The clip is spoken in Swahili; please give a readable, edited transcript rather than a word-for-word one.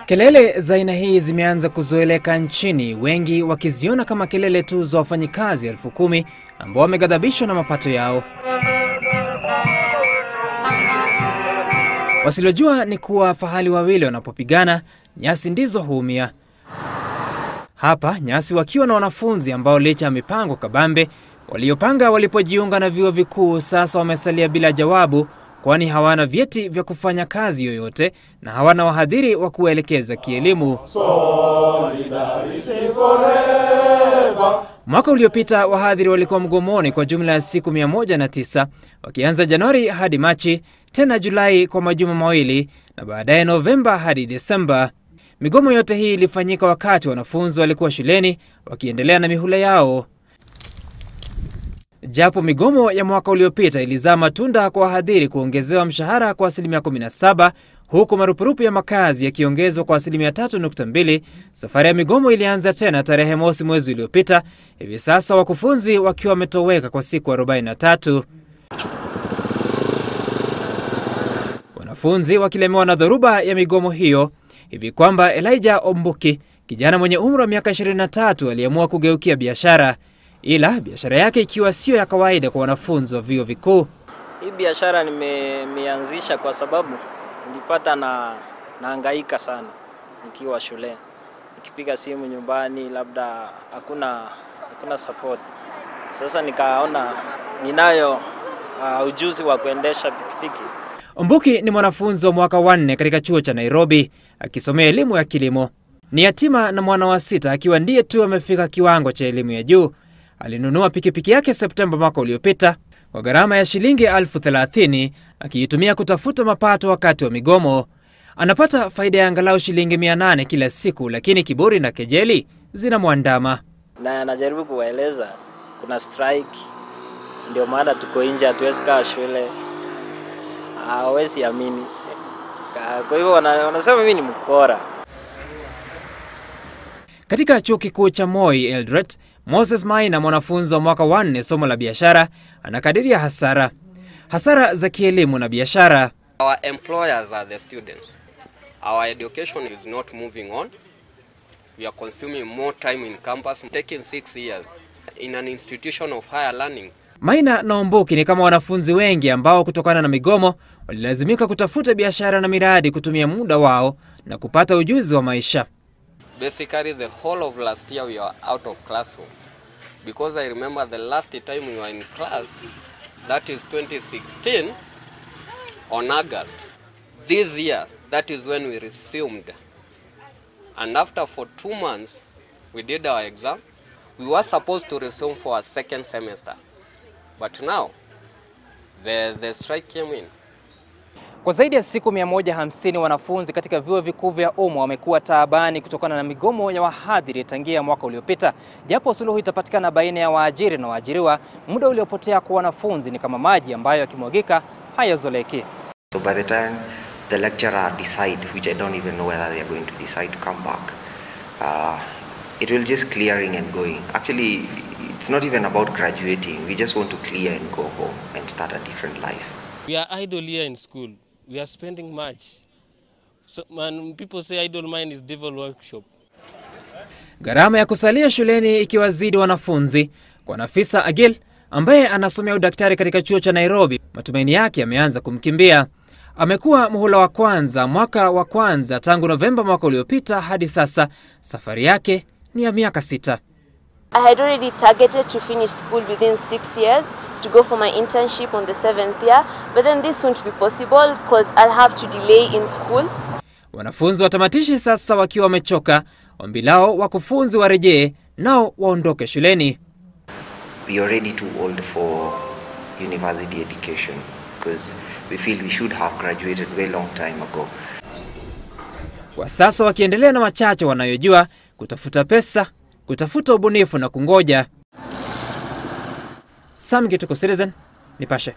Kelele za aina hii zimeanza kuzoeleka nchini, wengi wakiziona kama kelele tu za wafanyikazi 10,000 ambao wameghadhabishwa na mapato yao. Wasilojua ni kuwa fahali wawili wanapopigana, nyasi ndizo huumia. Hapa nyasi wakiwa na wanafunzi ambao licha ya mipango kabambe waliopanga walipojiunga na vyuo vikuu sasa wamesalia bila jawabu, kwani hawana vyeti vya kufanya kazi yoyote na hawana wahadhiri wa kuelekeza kielimu. Mwaka uliopita wahadhiri walikuwa mgomoni kwa jumla ya siku 109, wakianza Januari hadi Machi, tena Julai kwa majuma mawili na baadaye Novemba hadi Desemba. Migomo yote hii ilifanyika wakati wanafunzi walikuwa shuleni wakiendelea na mihula yao. Japo migomo ya mwaka uliopita ilizaa matunda kwa wahadhiri kuongezewa mshahara kwa 17%, huku marupurupu ya makazi yakiongezwa kwa 3.2, safari ya migomo ilianza tena tarehe mosi mwezi uliopita, hivi sasa wakufunzi wakiwa wametoweka kwa siku 43. Wanafunzi wakilemewa na dhoruba ya migomo hiyo, hivi kwamba Elijah Ombuki, kijana mwenye umri wa miaka 23, aliamua kugeukia biashara, ila biashara yake ikiwa sio ya kawaida kwa wanafunzi wa vyuo vikuu. Hii biashara nimeanzisha kwa sababu nilipata nahangaika sana nikiwa shule. Nikipiga simu nyumbani labda hakuna support. Sasa nikaona ninayo ujuzi wa kuendesha pikipiki. Ombuki ni mwanafunzi wa mwaka 4 katika chuo cha Nairobi akisomea elimu ya kilimo. Ni yatima na mwana wa 6 akiwa ndiye tu amefika kiwango cha elimu ya juu. Alinunua pikipiki yake Septemba mwaka uliopita kwa gharama ya shilingi 30,000 akiitumia kutafuta mapato wakati wa migomo. Anapata faida ya angalau shilingi 800 kila siku, lakini kiburi na kejeli zinamwandama. Na najaribu kuwaeleza kuna strike, ndio maana tuko nje, hatuwezi kaa shule. Hawezi amini. Kwa hivyo wanasema mimi ni mkora. Katika chuo kikuu cha Moi Eldoret, Moses Maina, mwanafunzi wa mwaka 4 somo la biashara, anakadiria hasara za kielimu na biashara. Our employers are the students. Our education is not moving on. We are consuming more time in campus, taking 6 years in an institution of higher learning. Maina na Ombuki ni kama wanafunzi wengi ambao kutokana na migomo walilazimika kutafuta biashara na miradi kutumia muda wao na kupata ujuzi wa maisha. Basically the whole of last year we were out of classroom, because I remember the last time we were in class, that is 2016 on August. This year, that is when we resumed, and after for 2 months we did our exam. We were supposed to resume for our second semester, but now the strike came in. Kwa zaidi ya siku 150 wanafunzi katika vyuo vikuu vya umma wamekuwa taabani kutokana na migomo ya wahadhiri tangia mwaka uliopita. Japo suluhu itapatikana baina ya waajiri na waajiriwa, muda uliopotea kwa wanafunzi ni kama maji ambayo yakimwagika hayazoleki. So by the time the lecturer decide, which I don't even know whether they are going to decide to come back, it will just clearing and going. Actually, it's not even about graduating. We just want to clear and go home and start a different life. We are idle here in school. We are spending much. So when people say idle mind is devil workshop. Gharama ya kusalia shuleni ikiwazidi wanafunzi. Kwa Nafisa Agil ambaye anasomea udaktari katika chuo cha Nairobi, matumaini yake yameanza kumkimbia. Amekuwa muhula wa kwanza, mwaka wa kwanza tangu Novemba mwaka uliopita hadi sasa. Safari yake ni ya miaka 6. I had already targeted to finish school within 6 years, to go for my internship on the 7th year, but then this won't be possible because I'll have to delay in school. Wanafunzi watamatishi sasa wakiwa wamechoka, ombi lao wakufunzi warejee nao waondoke shuleni. We are already too old for university education because we feel we should have graduated way long time ago. Kwa sasa wakiendelea na machache wanayojua, kutafuta pesa, kutafuta ubunifu na kungoja. Sam Gituko, Citizen, Nipashe.